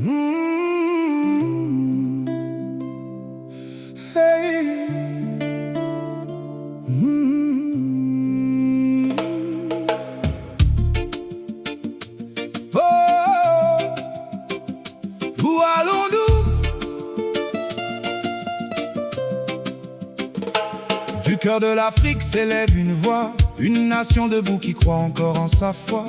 Mm. Hey. Mm. Oh. Où allons-nous? Du cœur de l'Afrique s'élève une voix, une nation debout qui croit encore en sa foi.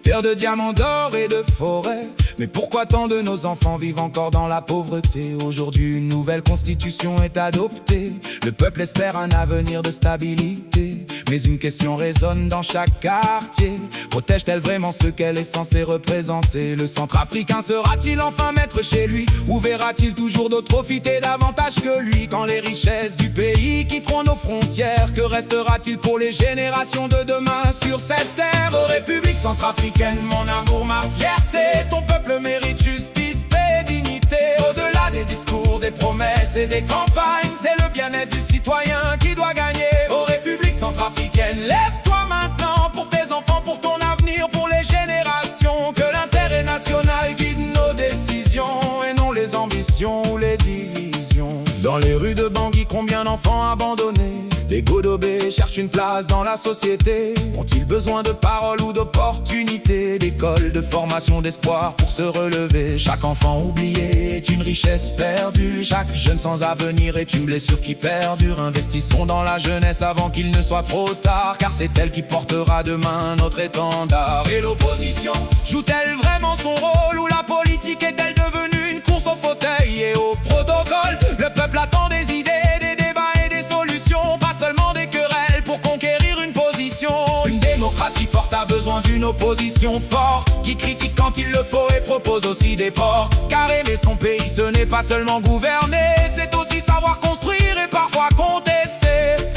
Terre de diamants d'or et de forêts. Mais pourquoi tant de nos enfants vivent encore dans la pauvreté? Aujourd'hui une nouvelle constitution est adoptée. Le peuple espère un avenir de stabilité. Mais une question résonne dans chaque quartier. Protège-t-elle vraiment ce qu'elle est censée représenter? Le Centrafricain sera-t-il enfin maître chez lui? Ou verra-t-il toujours d'autres profiter davantage que lui? Quand les richesses du pays quitteront nos frontières, que restera-t-il pour les générations de demain sur cette terre? Ô République centrafricaine, mon amour, ma fierté, ton peuple mérite justice, paix, dignité. Au-delà des discours, des promesses et des campagnes, c'est le bien-être du citoyen qui doit gagner. Ô République centrafricaine, lève-toi maintenant pour tes enfants, pour ton avenir, pour les générations. Que l'intérêt national guide nos décisions et non les ambitions ou les divisions. Dans les rues de Bangui, combien d'enfants abandonnés? Les Godobés cherchent une place dans la société. Ont-ils besoin de paroles ou d'opportunités, d'écoles, de formation, d'espoir pour se relever? Chaque enfant oublié est une richesse perdue. Chaque jeune sans avenir est une blessure qui perdure. Investissons dans la jeunesse avant qu'il ne soit trop tard, car c'est elle qui portera demain notre étendard. Et l'opposition joue-t-elle vraiment son rôle, ou la politique est-elle devenue une course au fauteuil et au protocole? Le peuple attend des idées, des débats et des solutions, pas seulement des querelles pour conquérir une position. Une démocratie forte a besoin d'une opposition forte, qui critique quand il le faut et propose aussi des portes. Car aimer son pays, ce n'est pas seulement gouverner, c'est aussi savoir construire et parfois contester.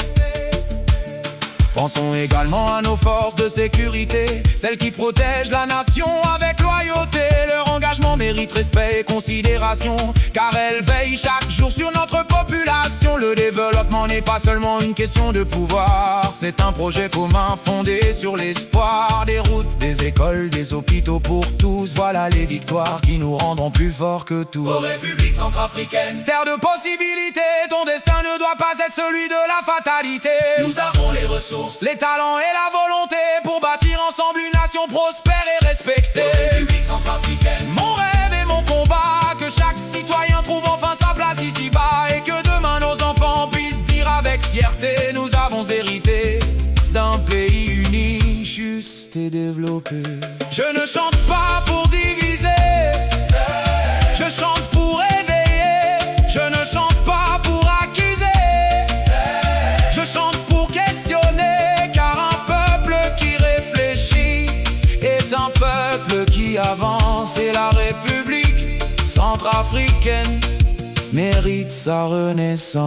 Pensons également à nos forces de sécurité, celles qui protègent la nation avec loyauté. Leur engagement mérite respect et considération, car elles veillent chaque jour sur notre population. Le développement n'est pas seulement une question de pouvoir, c'est un projet commun fondé sur l'espoir. Des routes, des écoles, des hôpitaux pour tous, voilà les victoires qui nous rendront plus forts que tout. Ô République centrafricaine, terre de possibilités, ton destin ne doit pas être celui de la fatalité. Nous avons les ressources, les talents et la volonté pour bâtir ensemble une nation prospère et respectée. Ô République centrafricaine, mon rêve et mon combat, que chaque citoyen trouve enfin sa place ici-bas, et que demain nos enfants puissent dire avec fierté: nous avons hérité d'un pays uni, juste et développé. Je ne chante pas pour diviser, je chante pour éveiller. Je ne chante pas pour accuser, je chante pour questionner, car un peuple qui réfléchit est un peuple qui avance. Et la République centrafricaine mérite sa renaissance.